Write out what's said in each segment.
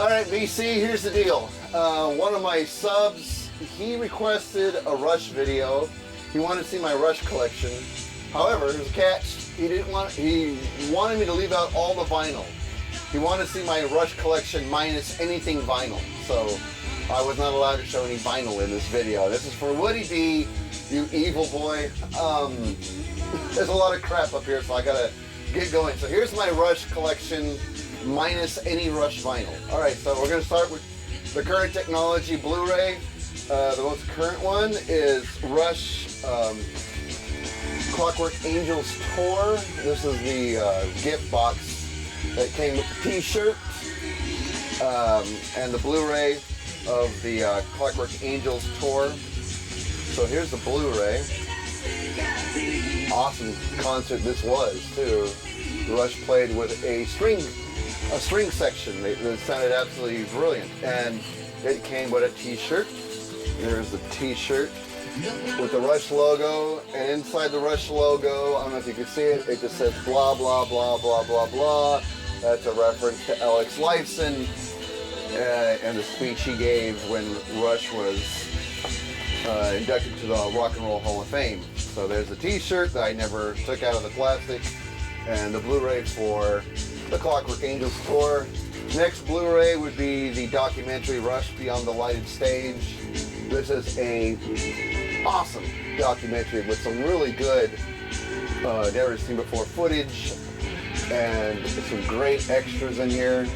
Alright, BC, here's the deal. One of my subs, he requested a Rush video. He wanted to see my Rush collection. However, there's a catch. He wanted me to leave out all the vinyl. He wanted to see my Rush collection minus anything vinyl. So I was not allowed to show any vinyl in this video. This is for Woody B, you evil boy. There's a lot of crap up here, so I gotta get going. So here's my Rush collection minus any Rush vinyl. Alright, so we're gonna start with the current technology Blu-ray. The most current one is Rush Clockwork Angels Tour. This is the gift box that came with the t-shirt and the Blu-ray of the Clockwork Angels Tour. So here's the Blu-ray. Awesome concert this was too. Rush played with a string section that sounded absolutely brilliant, and it came with a t-shirt. There's the t-shirt with the Rush logo, and inside the Rush logo, I don't know if you can see it, it just says blah blah blah blah blah blah. That's a reference to Alex Lifeson and the speech he gave when Rush was inducted to the Rock and Roll Hall of Fame. So there's the t-shirt that I never took out of the plastic, and the Blu-ray for the Clockwork Angels Tour. Next Blu-ray would be the documentary Rush Beyond the Lighted Stage. This is a awesome documentary with some really good, never seen before footage, and some great extras in here.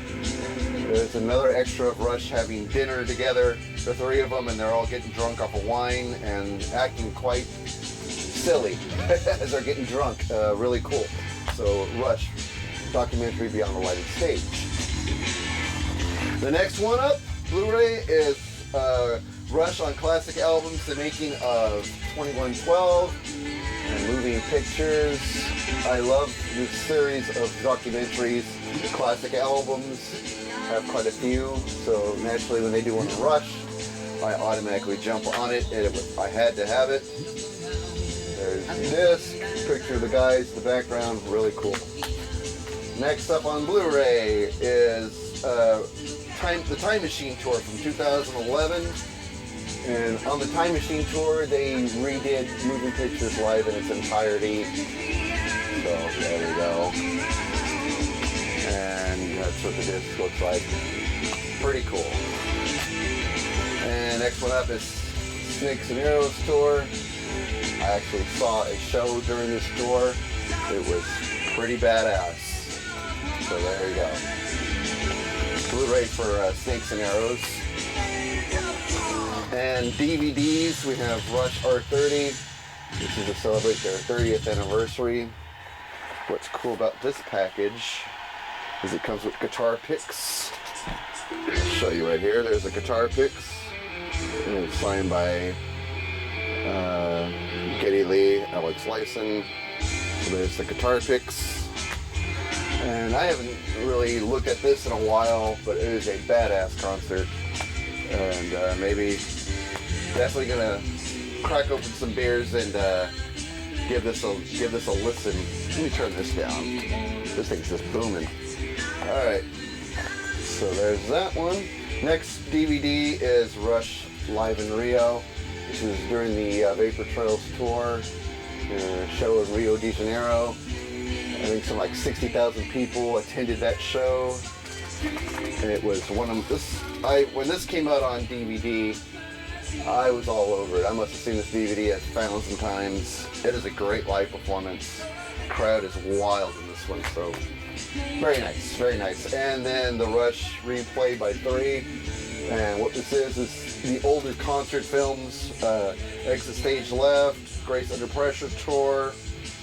There's another extra of Rush having dinner together, the three of them, and they're all getting drunk off of wine and acting quite silly as they're getting drunk. Really cool. So Rush documentary Beyond the Lighted Stage. The next one up, Blu-ray, is Rush on classic albums, the making of 2112 and moving pictures. I love this series of documentaries. Classic albums, I have quite a few, so naturally when they do one on Rush, I automatically jump on it, and I had to have it. There's this picture of the guys, the background, really cool. Next up on Blu-ray is the Time Machine Tour from 2011. And on the Time Machine Tour, they redid Moving Pictures Live in its entirety. So there we go. And that's what the disc looks like. Pretty cool. And next one up is Snakes and Arrows Tour. I actually saw a show during this tour. It was pretty badass. So there you go. Blu-ray for Snakes and Arrows. And DVDs, we have Rush R30. This is to celebrate their 30th anniversary. What's cool about this package is it comes with guitar picks. I'll show you right here. There's the guitar picks. And it's signed by Geddy Lee, Alex Lifeson. So there's the guitar picks. And I haven't really looked at this in a while, but it is a badass concert. And maybe definitely gonna crack open some beers and give this a listen. Let me turn this down. This thing's just booming. All right, so there's that one. Next DVD is Rush Live in Rio. This is during the Vapor Trails tour, show in Rio de Janeiro. I think some like 60,000 people attended that show. And it was one of this. When this came out on DVD, I was all over it. I must have seen this DVD 1,000 times. It is a great live performance. The crowd is wild in this one, so very nice, very nice. And then the Rush replay by 3. And what this is the older concert films. Exit Stage Left, Grace Under Pressure Tour,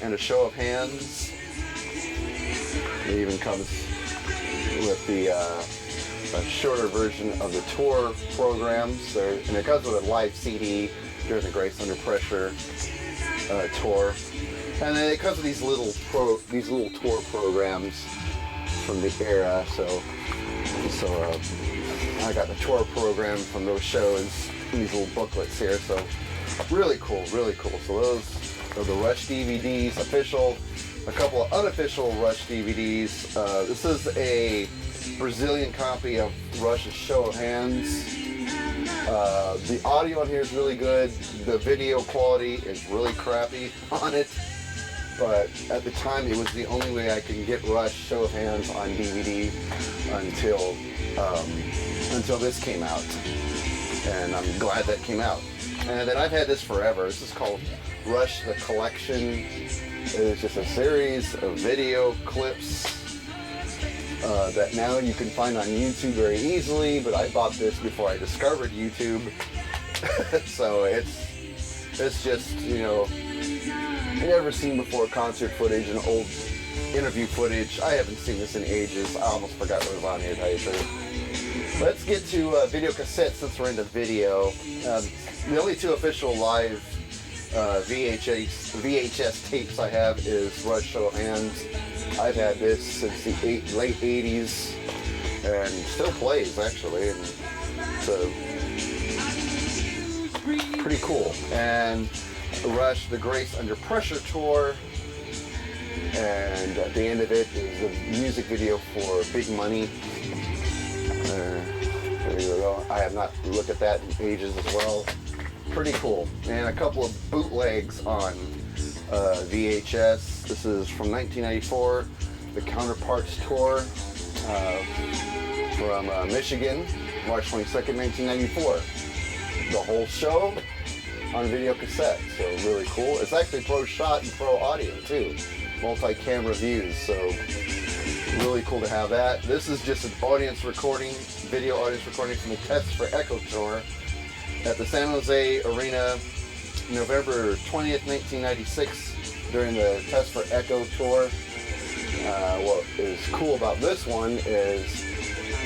and A Show of Hands. It even comes with the a shorter version of the tour programs, and it comes with a live CD during the Grace Under Pressure tour, and then it comes with these little tour programs from the era. So I got the tour program from those shows in these little booklets here. So really cool, really cool. So those are the Rush DVDs, official. A couple of unofficial Rush DVDs. This is a Brazilian copy of Rush's Show of Hands. The audio on here is really good. The video quality is really crappy on it. But at the time, it was the only way I could get Rush Show of Hands on DVD until this came out. And I'm glad that came out. And then I've had this forever. This is called Rush the Collection. It is just a series of video clips that now you can find on YouTube very easily, but I bought this before I discovered YouTube. So it's just, you know, never seen before concert footage and old interview footage. I haven't seen this in ages. I almost forgot what was on here, to tell you the truth. Let's get to video cassettes since we're into video. The only two official live VHS tapes I have is Rush Show of Hands. I've had this since the late 80s and still plays, actually. And so pretty cool. And Rush the Grace Under Pressure tour. And at the end of it is the music video for Big Money. There you go. I have not looked at that in ages as well. Pretty cool. And a couple of bootlegs on VHS. This is from 1994, the Counterparts tour from Michigan, March 22nd, 1994. The whole show on video cassette, so really cool. It's actually pro shot and pro audio too, multi-camera views, so really cool to have that. This is just an audience recording, video audience recording from the Tests for Echo tour at the San Jose Arena, November 20th, 1996, during the Test for Echo tour. What is cool about this one is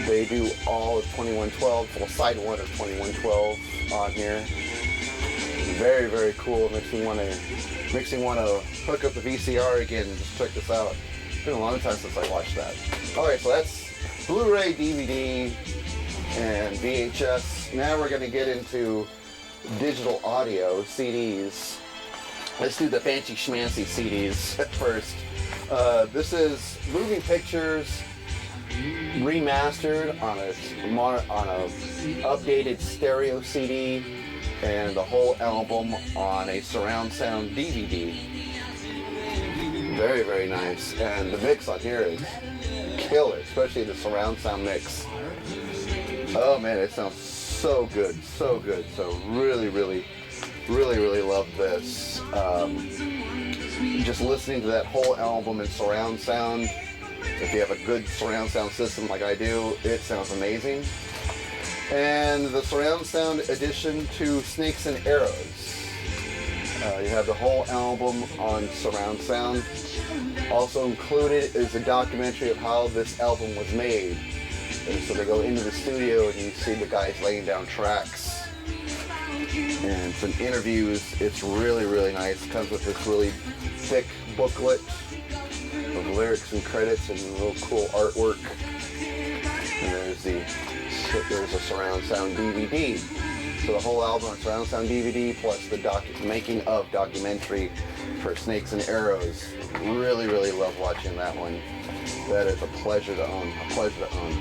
they do all of 2112, well, side one of 2112 on here. Very, very cool. Makes me want to hook up the VCR again and just check this out. It's been a long time since I watched that. Alright, so that's Blu-ray, DVD, and VHS. Now we're going to get into digital audio, CDs. Let's do the fancy schmancy CDs at first. This is moving pictures remastered on a updated stereo CD, and the whole album on a surround sound DVD. Very, very nice. And the mix on here is killer, especially the surround sound mix. Oh man, it sounds so good, so good. So really, really, really, really love this. Just listening to that whole album in surround sound, if you have a good surround sound system like I do, it sounds amazing. And the surround sound edition to Snakes and Arrows. You have the whole album on surround sound. Also included is a documentary of how this album was made. And so they go into the studio and you see the guys laying down tracks. And some interviews. It's really, really nice. It comes with this really thick booklet of lyrics and credits and real cool artwork. And there's a surround sound DVD. So the whole album on surround sound DVD plus the making of documentary for Snakes and Arrows. Really, really love watching that one. That is a pleasure to own. A pleasure to own.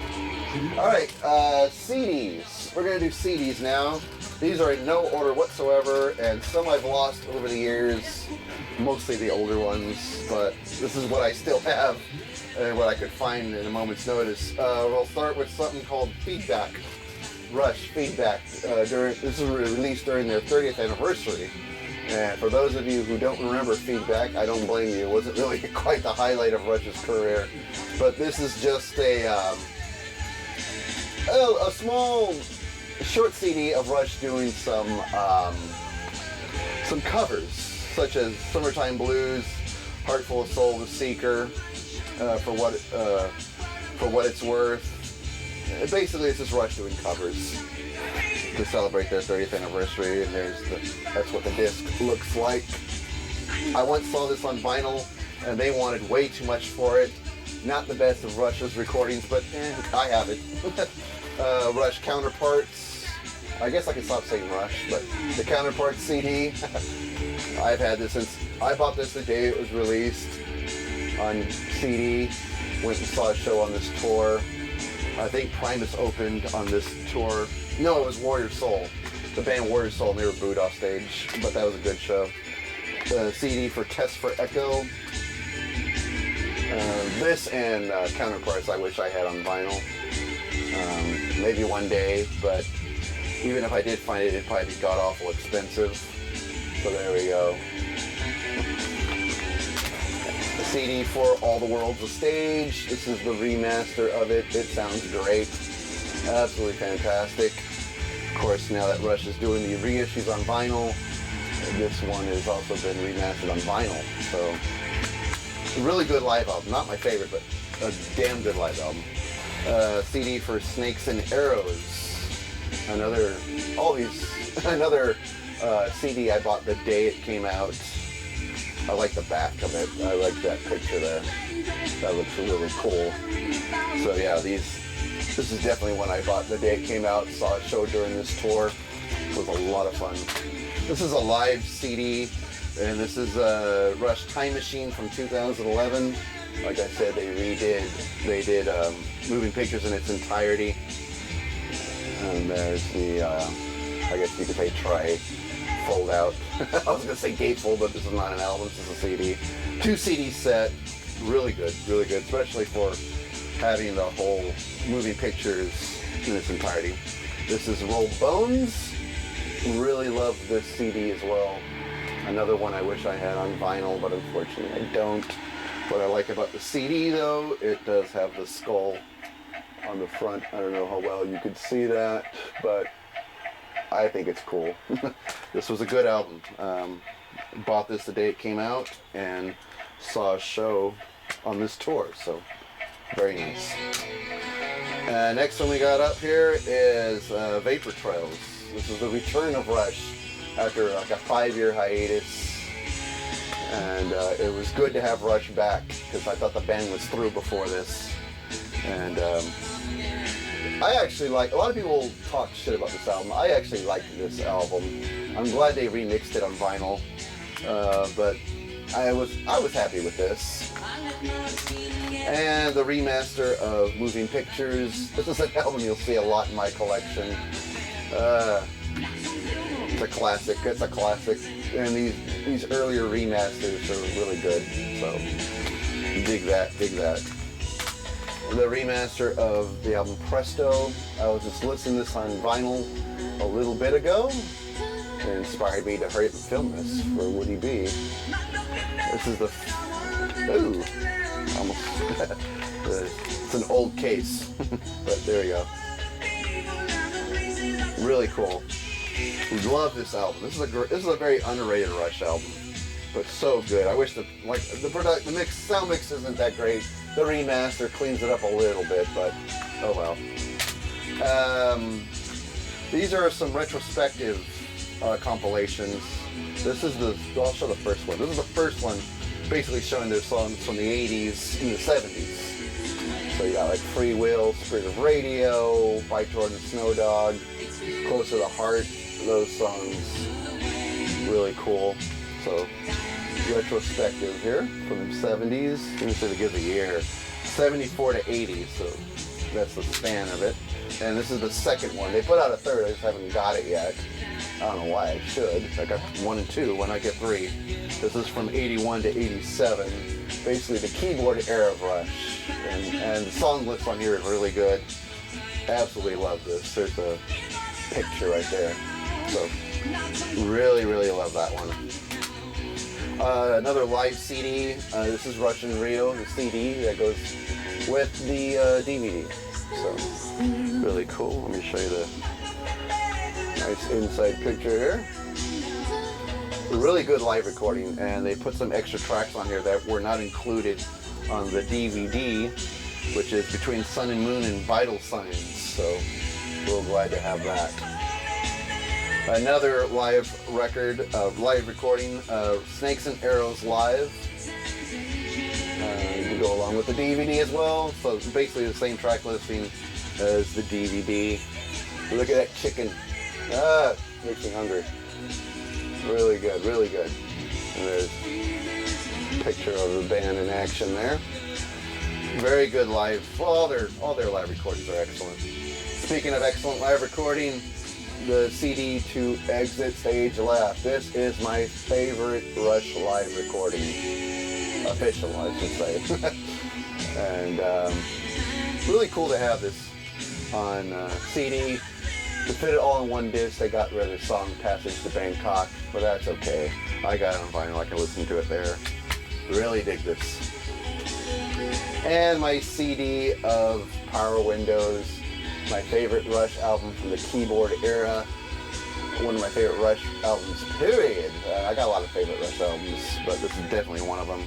All right, CDs. We're gonna do CDs now. These are in no order whatsoever, and some I've lost over the years, mostly the older ones, but this is what I still have and what I could find in a moment's notice. We'll start with something called Feedback. Rush Feedback. This was released during their 30th anniversary. And for those of you who don't remember Feedback, I don't blame you. It wasn't really quite the highlight of Rush's career. But this is just a small, short CD of Rush doing some covers, such as Summertime Blues, Heart Full of Soul, The Seeker, for what it's worth. Basically, it's just Rush doing covers to celebrate their 30th anniversary, and that's what the disc looks like. I once saw this on vinyl, and they wanted way too much for it. Not the best of Rush's recordings, but I have it. Rush Counterparts. I guess I can stop saying Rush, but the Counterparts CD. I've had this since I bought this the day it was released on CD. Went and saw a show on this tour. I think Primus opened on this tour. No, it was Warrior Soul. The band Warrior Soul, and they were booed off stage, but that was a good show. The CD for Test for Echo. This and Counterparts I wish I had on vinyl. Maybe one day, but even if I did find it, it'd probably be god-awful expensive. So there we go. The CD for All the World's a Stage. This is the remaster of it. It sounds great. Absolutely fantastic. Of course, now that Rush is doing the reissues on vinyl, this one has also been remastered on vinyl. So, really good live album. Not my favorite, but a damn good live album. CD for Snakes and Arrows. Another CD I bought the day it came out. I like the back of it. I like that picture there. That looks really cool. So yeah, this is definitely one I bought the day it came out. Saw a show during this tour. It was a lot of fun. This is a live CD, and this is Rush Time Machine from 2011. Like I said, they did Moving Pictures in its entirety. And there's the, I guess you could say fold out. I was gonna say gatefold, but this is not an album, this is a CD. 2 CD set, really good, especially for having the whole Moving Pictures in its entirety. This is Roll Bones. Really love this CD as well. Another one I wish I had on vinyl, but unfortunately I don't. What I like about the CD though, it does have the skull on the front. I don't know how well you could see that, but I think it's cool. This was a good album. Bought this the day it came out and saw a show on this tour, so very nice. Next one we got up here is Vapor Trails. This is the return of Rush after like a 5-year hiatus, and it was good to have Rush back because I thought the band was through before this. And I actually like, a lot of people talk shit about this album. I actually like this album. I'm glad they remixed it on vinyl, but I was happy with this. And the remaster of Moving Pictures. This is an album you'll see a lot in my collection. It's a classic. It's a classic. And these earlier remasters are really good. So dig that. The remaster of the album Presto. I was just listening to this on vinyl a little bit ago. It inspired me to hurry up and film this for Woody B. This is the... Ooh. Almost. It's an old case. But there you go. Really cool. Love this album. This is a very underrated Rush album, but so good. I wish the sound mix isn't that great. The remaster cleans it up a little bit, but oh well. These are some retrospective compilations. I'll show the first one. This is the first one, basically showing their songs from the 80s and the 70s. So you got like Free Will, Spirit of Radio, By Jordan Snow Dog, Close to the Heart. Those songs, really cool. So retrospective here from the 70s. Let me see if it gives a year. 74 to 80, so that's the span of it. And this is the second one. They put out a third, I just haven't got it yet. I don't know why I should. I got 1 and 2, when I get 3. This is from 81 to 87. Basically the keyboard era of Rush. And the song list on here is really good. Absolutely love this. There's a picture right there. So really love that one. Another live CD. This is Rush in Rio, the CD that goes with the DVD. So really cool. Let me show you the nice inside picture here. Really good live recording, and they put some extra tracks on here that were not included on the DVD, which is Between Sun and Moon and Vital Signs. So real glad to have that. Another live record, live recording, Snakes and Arrows Live. You can go along with the DVD as well. So basically the same track listing as the DVD. Look at that chicken. Makes me hungry. Really good. And there's a picture of the band in action there. Very good live. Well, all their live recordings are excellent. Speaking of excellent live recording, the CD to Exit Stage Left. This is my favorite Rush live recording. Official, I should say. And really cool to have this on CD. To fit it all in one disc, they got rid of the song Passage to Bangkok, but that's okay. I got it on vinyl, I can listen to it there. Really dig this. And my CD of Power Windows, my favorite Rush album from the keyboard era. One of my favorite Rush albums, period. I got a lot of favorite Rush albums, but this is definitely one of them.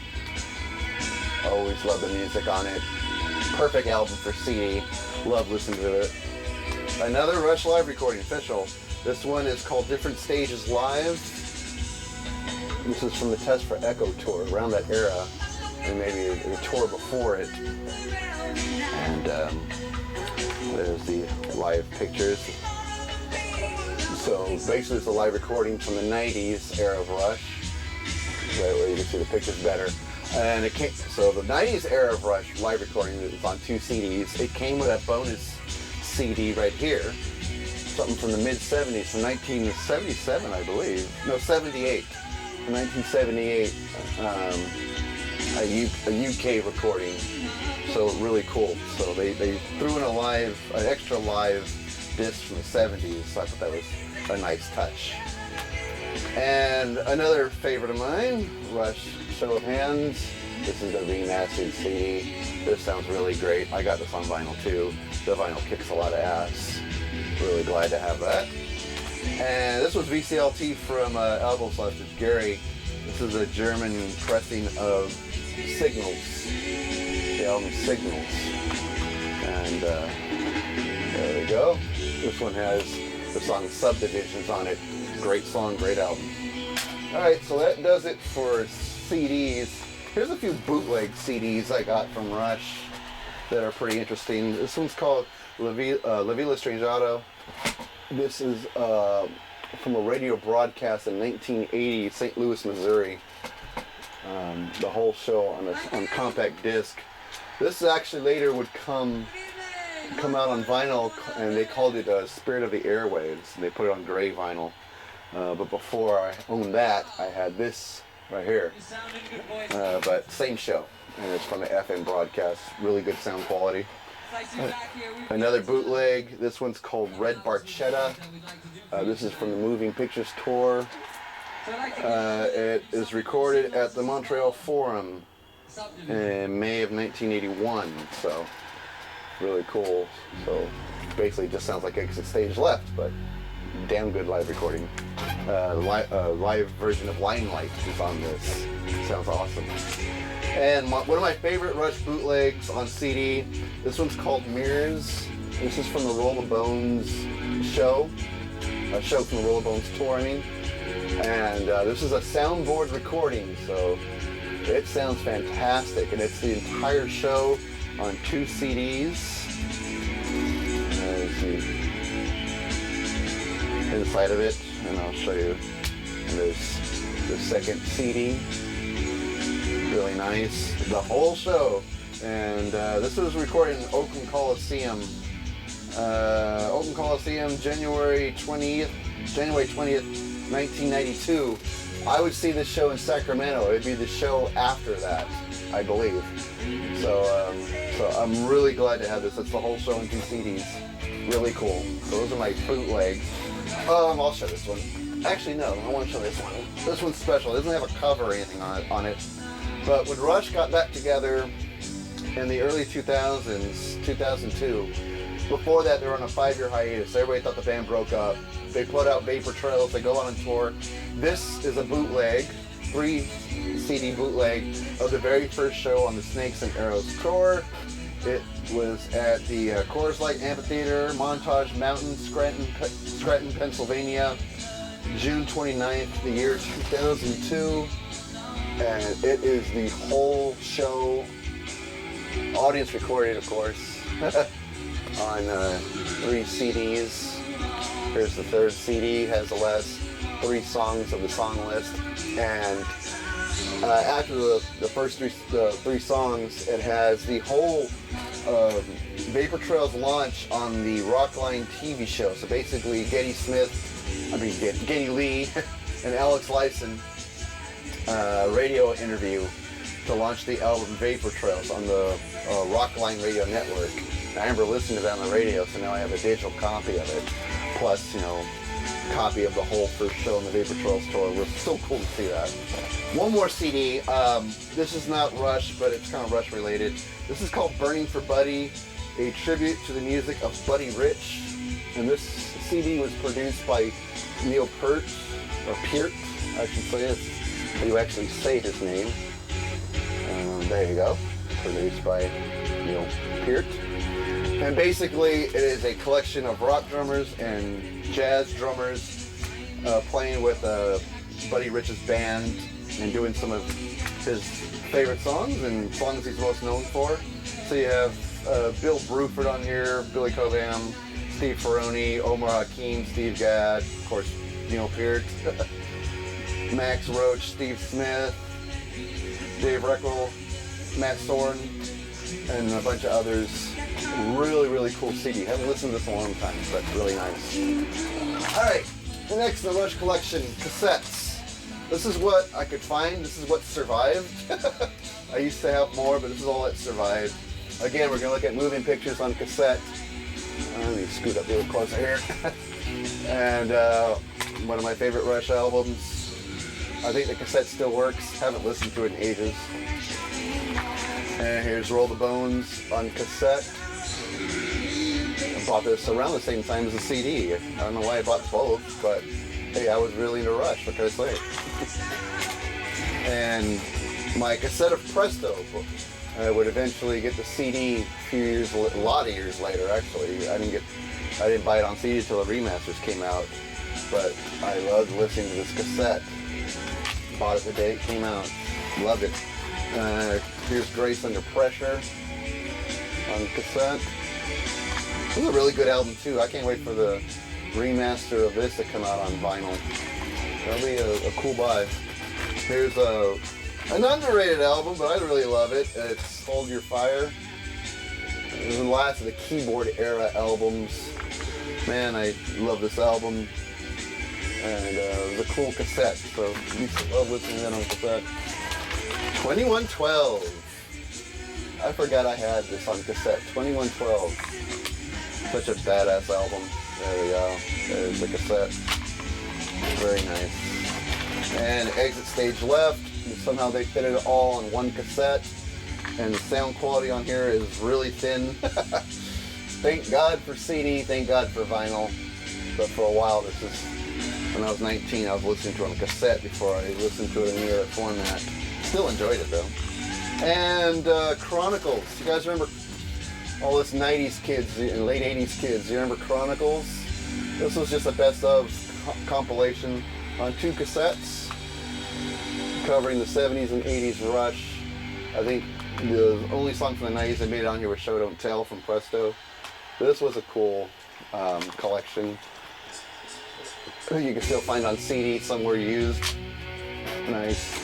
Always love the music on it. Perfect album for CD. Love listening to it. Another Rush live recording, official. This one is called Different Stages Live. This is from the Test for Echo tour, around that era, and maybe the tour before it. And there's the live pictures. So basically it's a live recording from the 90s era of Rush. That way you can see the pictures better. And it came, so the 90s era of Rush live recording is on 2 CDs. It came with a bonus CD right here. Something from the mid-70s, from 1977, I believe. No, 78. 1978. A UK recording. So really cool. So they threw in an extra live disc from the 70s. So I thought that was a nice touch. And another favorite of mine, Rush Show of Hands. This is the remastered CD. This sounds really great. I got this on vinyl too. The vinyl kicks a lot of ass. Really glad to have that. And this was VCLT from Album Slash Gary. This is a German pressing of Signals. The album Signals. And there we go. This one has the song Subdivisions on it. Great song, great album. Alright, so that does it for CDs. Here's a few bootleg CDs I got from Rush that are pretty interesting. This one's called La Villa Strangiato. This is from a radio broadcast in 1980, St. Louis, Missouri. The whole show on compact disc. This actually later would come out on vinyl, and they called it Spirit of the Airwaves. They put it on gray vinyl. But before I owned that, I had this right here. But same show, and it's from the FM broadcast. Really good sound quality. Another bootleg. This one's called Red Barchetta. This is from the Moving Pictures tour. It is recorded at the Montreal Forum in May of 1981. So really cool. So basically, it just sounds like Exit Stage Left, but damn good live recording. Live version of Limelight is on this. Sounds awesome. And one of my favorite Rush bootlegs on CD, this one's called Mirrors. This is from the Roll the Bones show. A show from the Roll the Bones tour, I mean. And this is a soundboard recording, so it sounds fantastic. And it's the entire show on 2 CDs. There's the inside of it, and I'll show you. And there's the second CD. Really nice. The whole show. And this was recorded in Oakland Coliseum. Oakland Coliseum, January 20th, 1992. I would see this show in Sacramento. It'd be the show after that, I believe. So I'm really glad to have this. It's the whole show in 2 CDs. Really cool. So those are my bootlegs. I'll show this one. Actually, no, I want to show this one. This one's special. It doesn't have a cover or anything on it. But when Rush got back together in the early 2000s, 2002, before that they were on a 5-year hiatus. Everybody thought the band broke up. They put out Vapor Trails. They go on tour. This is a bootleg, 3 CD bootleg of the very first show on the Snakes and Arrows tour. It was at the Coors Light Amphitheater, Montage Mountain, Scranton, Pennsylvania, June 29th, the year 2002. And it is the whole show, audience recorded, of course, on 3 CDs. Here's the 3rd CD, has the last 3 songs of the song list. And after the first three songs, it has the whole Vapor Trails launch on the Rockline TV show. So basically, Geddy Lee and Alex Lifeson radio interview to launch the album Vapor Trails on the Rockline Radio Network. And I remember listening to that on the radio, so now I have a digital copy of it. Plus, copy of the whole first show on the Vapor Trails tour. It was so cool to see that. One more CD. This is not Rush, but it's kind of Rush related. This is called Burning for Buddy, a tribute to the music of Buddy Rich. And this CD was produced by Neil Peart, I should say it. You actually say his name. There you go. Produced by Neil Peart. And basically, it is a collection of rock drummers and jazz drummers playing with Buddy Rich's band and doing some of his favorite songs and songs he's most known for. So you have Bill Bruford on here, Billy Cobham, Steve Ferroni, Omar Hakim, Steve Gadd, of course, Neil Peart, Max Roach, Steve Smith, Dave Reckel, Matt Soren, and a bunch of others. Really, really cool CD. Haven't listened to this in a long time, but really nice. Alright, the next in the Rush collection, cassettes. This is what I could find. This is what survived. I used to have more, but this is all that survived. Again, we're going to look at moving pictures on cassette. Let me scoot up a little closer here. And one of my favorite Rush albums. I think the cassette still works. Haven't listened to it in ages. And here's Roll the Bones on cassette. I bought this around the same time as the CD. I don't know why I bought both, but hey, I was really into Rush, what can I say? And my cassette of Presto would eventually get the CD a lot of years later, actually. I didn't buy it on CD until the remasters came out, but I loved listening to this cassette. Bought it the day it came out. Loved it. Here's Grace Under Pressure on cassette. This is a really good album too. I can't wait for the remaster of this to come out on vinyl. That'll be a cool buy. Here's an underrated album, but I really love it. It's Hold Your Fire. It was the last of the keyboard era albums. Man, I love this album. And it was a cool cassette, so I used to love listening to that on cassette. 2112. I forgot I had this on cassette. 2112. Such a badass album. There we go. There's the cassette. Very nice. And Exit Stage Left. Somehow they fitted it all on one cassette. And the sound quality on here is really thin. Thank God for CD. Thank God for vinyl. But for a while, when I was 19, I was listening to it on cassette before I listened to it in the other format. Still enjoyed it though. And Chronicles. You guys remember all this 90s kids and late 80s kids? You remember Chronicles? This was just a best of compilation on 2 cassettes covering the 70s and 80s Rush. I think the only song from the 90s that made it on here was Show Don't Tell from Presto. This was a cool collection. You can still find on CD somewhere used. Nice.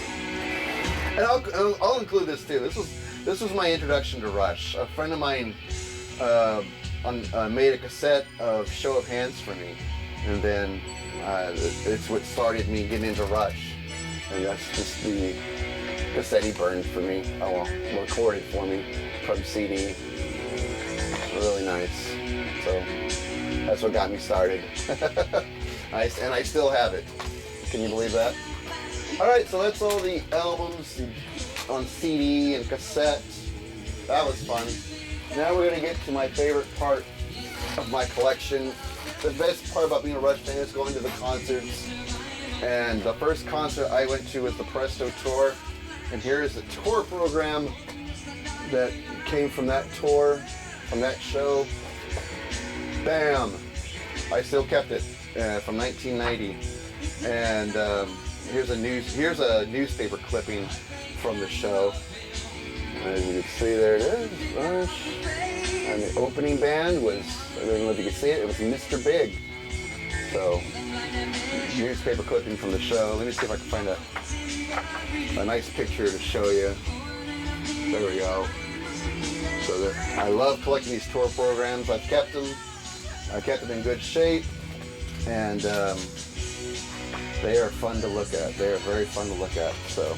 And I'll include this too. This was my introduction to Rush. A friend of mine made a cassette of Show of Hands for me, and then it's what started me getting into Rush. And that's just the cassette he burned for me. Oh well, recorded for me from CD. It's really nice. So that's what got me started. Nice, and I still have it. Can you believe that? Alright, so that's all the albums on CD and cassette. That was fun. Now we're going to get to my favorite part of my collection. The best part about being a Rush fan is going to the concerts. And the first concert I went to was the Presto Tour. And here is the tour program that came from that tour, from that show. Bam! I still kept it from 1990. And here's a newspaper clipping from the show. As you can see, there it is, Rush. And the opening band was, I don't know if you can see it, it was Mr. Big. So, newspaper clipping from the show. Let me see if I can find a nice picture to show you. There we go. So I love collecting these tour programs. I've kept them. I kept them in good shape, and they are fun to look at. They are very fun to look at. So,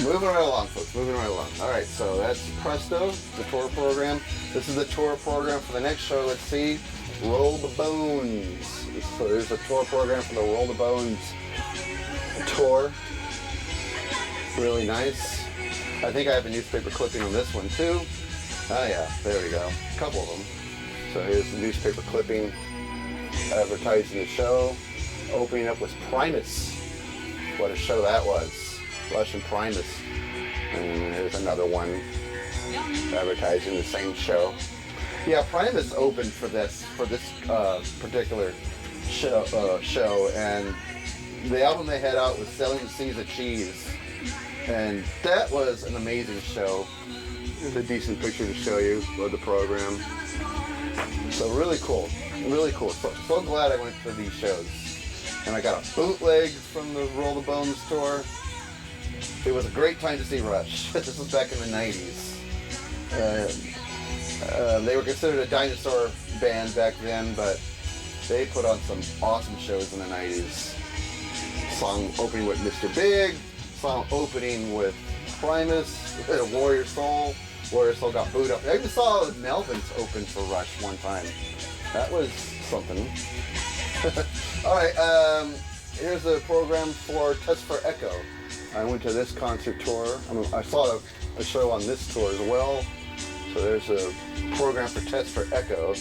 moving right along, folks. Moving right along. All right. So that's Presto, the tour program. This is the tour program for the next show. Let's see. Roll the Bones. So there's a tour program for the Roll the Bones tour. Really nice. I think I have a newspaper clipping on this one too. Oh yeah, there we go. A couple of them. So here's the newspaper clipping advertising the show. Opening up with Primus. What a show that was. Russian Primus. And here's another one advertising the same show. Yeah, Primus opened for this particular show, and the album they had out was Selling the Seas of Cheese, and that was an amazing show. Here's a decent picture to show you of the program. So really cool, really cool. So glad I went to these shows, and I got a bootleg from the Roll the Bones tour. It was a great time to see Rush. This was back in the 90s. They were considered a dinosaur band back then, but they put on some awesome shows in the 90s. Song opening with Mr. Big, song opening with Primus, Warrior Soul. Warrior Soul got booed up. I even saw Melvin's open for Rush one time. That was something. Alright, here's the program for Test for Echo. I went to this concert tour. I saw a show on this tour as well. So there's a program for Test for Echo.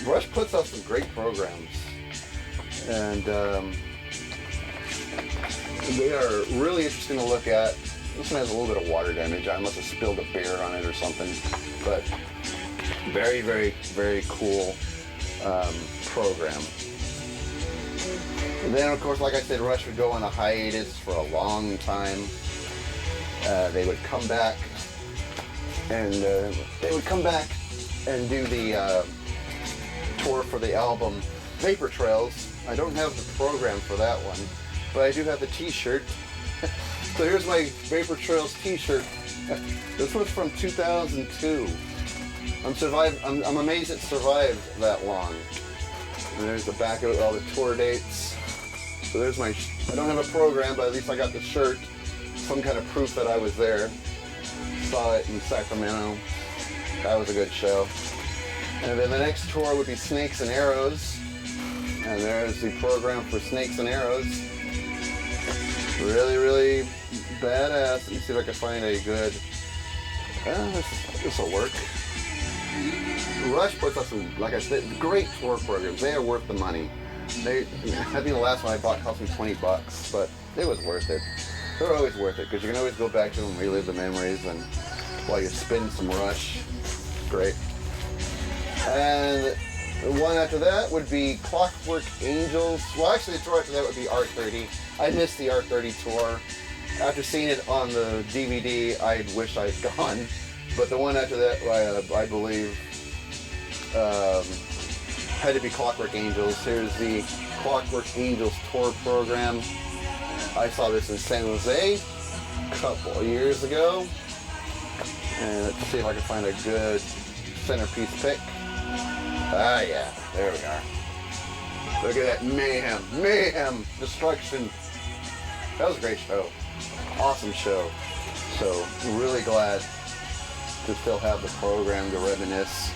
Rush puts out some great programs, and they are really interesting to look at. This one has a little bit of water damage. I must have spilled a beer on it or something, but very, very, very cool program. And then, of course, like I said, Rush would go on a hiatus for a long time. They would come back. And they would come back and do the tour for the album Vapor Trails. I don't have the program for that one, but I do have the t-shirt. So here's my Vapor Trails t-shirt. This was from 2002. I'm amazed it survived that long. And there's the back of all the tour dates. So there's my, I don't have a program, but at least I got the shirt. Some kind of proof that I was there. Saw it in Sacramento. That was a good show. And then the next tour would be Snakes and Arrows. And there's the program for Snakes and Arrows. Really, really badass. Let me see if I can find a good... this will work. Rush puts up some, like I said, great tour programs. They are worth the money. I think the last one I bought cost me $20, but it was worth it. They're always worth it because you can always go back to them and relive the memories, and while you're spinning some Rush. Great. And the one after that would be Clockwork Angels. Well, actually the tour after that would be R30. I missed the R30 tour. After seeing it on the DVD, I wish I'd gone. But the one after that, I believe, had to be Clockwork Angels. Here's the Clockwork Angels tour program. I saw this in San Jose a couple of years ago. And let's see if I can find a good centerpiece pick. Ah, yeah, there we are. Look at that mayhem, destruction. That was a great show. Awesome show. So, really glad to still have the program to reminisce.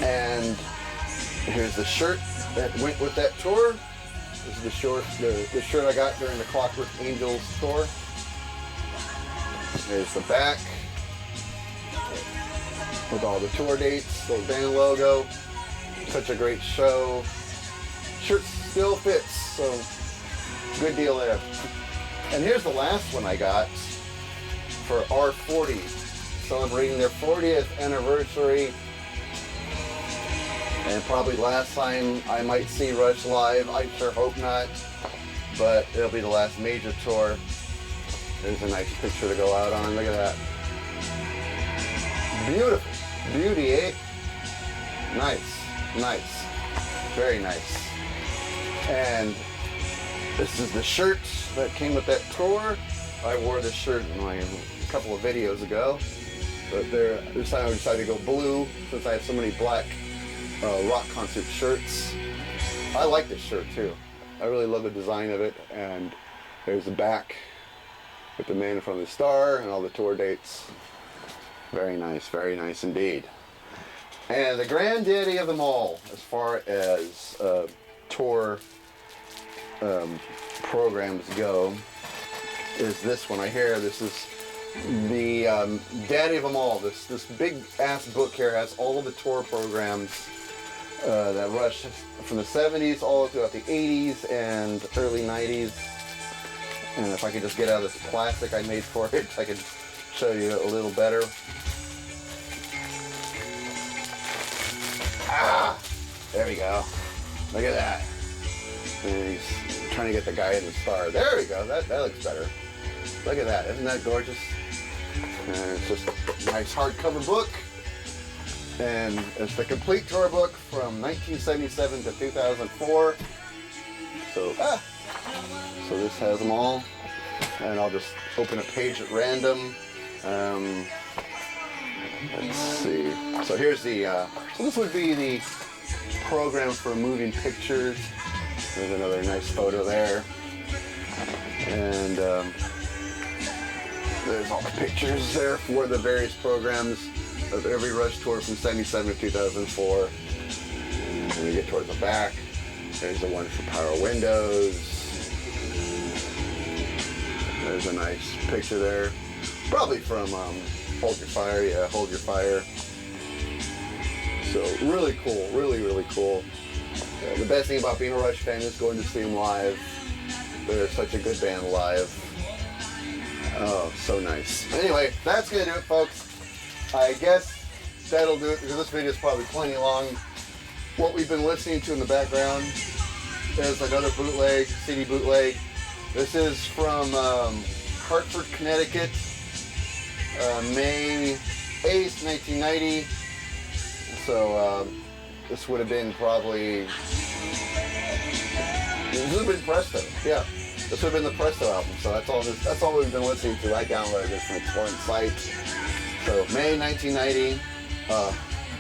And here's the shirt that went with that tour. This is the shirt I got during the Clockwork Angels tour. There's the back with all the tour dates, the band logo. Such a great show. Shirt still fits, so good deal there. And here's the last one I got for R40, celebrating their 40th anniversary. And probably last time I might see Rush live. I sure hope not, but it'll be the last major tour. There's a nice picture to go out on. Look at that. Beautiful. Beauty, eh? Nice. Nice. Very nice. And this is the shirt that came with that tour. I wore this shirt in a couple of videos ago. But this time I decided to go blue since I have so many black rock concert shirts. I like this shirt too. I really love the design of it. And there's the back with the man in front of the star and all the tour dates. Very nice indeed. And the granddaddy of them all, as far as tour programs go, is this one right here. This is the daddy of them all. This big ass book here has all of the tour programs that rushed from the 70s all throughout the 80s and early 90s. And if I could just get out of this plastic I made for it, I could show you a little better. Ah, there we go. Look at that. And he's trying to get the guy in the star. There we go. That looks better. Look at that. Isn't that gorgeous? And it's just a nice hardcover book. And it's the complete tour book from 1977 to 2004. So this has them all. And I'll just open a page at random. Let's see. So here's the, so this would be the program for moving pictures. There's another nice photo there. And there's all the pictures there for the various programs of every Rush tour from 77 to 2004. And when we get towards the back, there's the one for Power Windows. There's a nice picture there. Probably from Hold Your Fire, yeah, Hold Your Fire. So really cool, really cool. The best thing about being a Rush fan is going to see them live. They're such a good band live. Oh, so nice. Anyway, that's gonna do it, folks. I guess that'll do it because this video is probably plenty long. What we've been listening to in the background is another bootleg, CD bootleg. This is from Hartford, Connecticut, May 8th, 1990. So this would have been probably, this would have been Presto, yeah. This would have been the Presto album, so that's all we've been listening to. I downloaded this from a torrent site. So May 1990,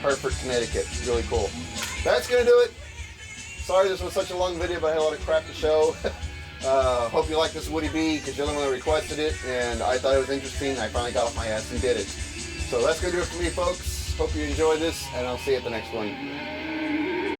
Hartford, Connecticut, really cool. That's gonna do it. Sorry this was such a long video, but I had a lot of crap to show. Hope you like this Woody B, because you're the one that requested it, and I thought it was interesting. I finally got off my ass and did it. So that's gonna do it for me, folks. Hope you enjoyed this, and I'll see you at the next one.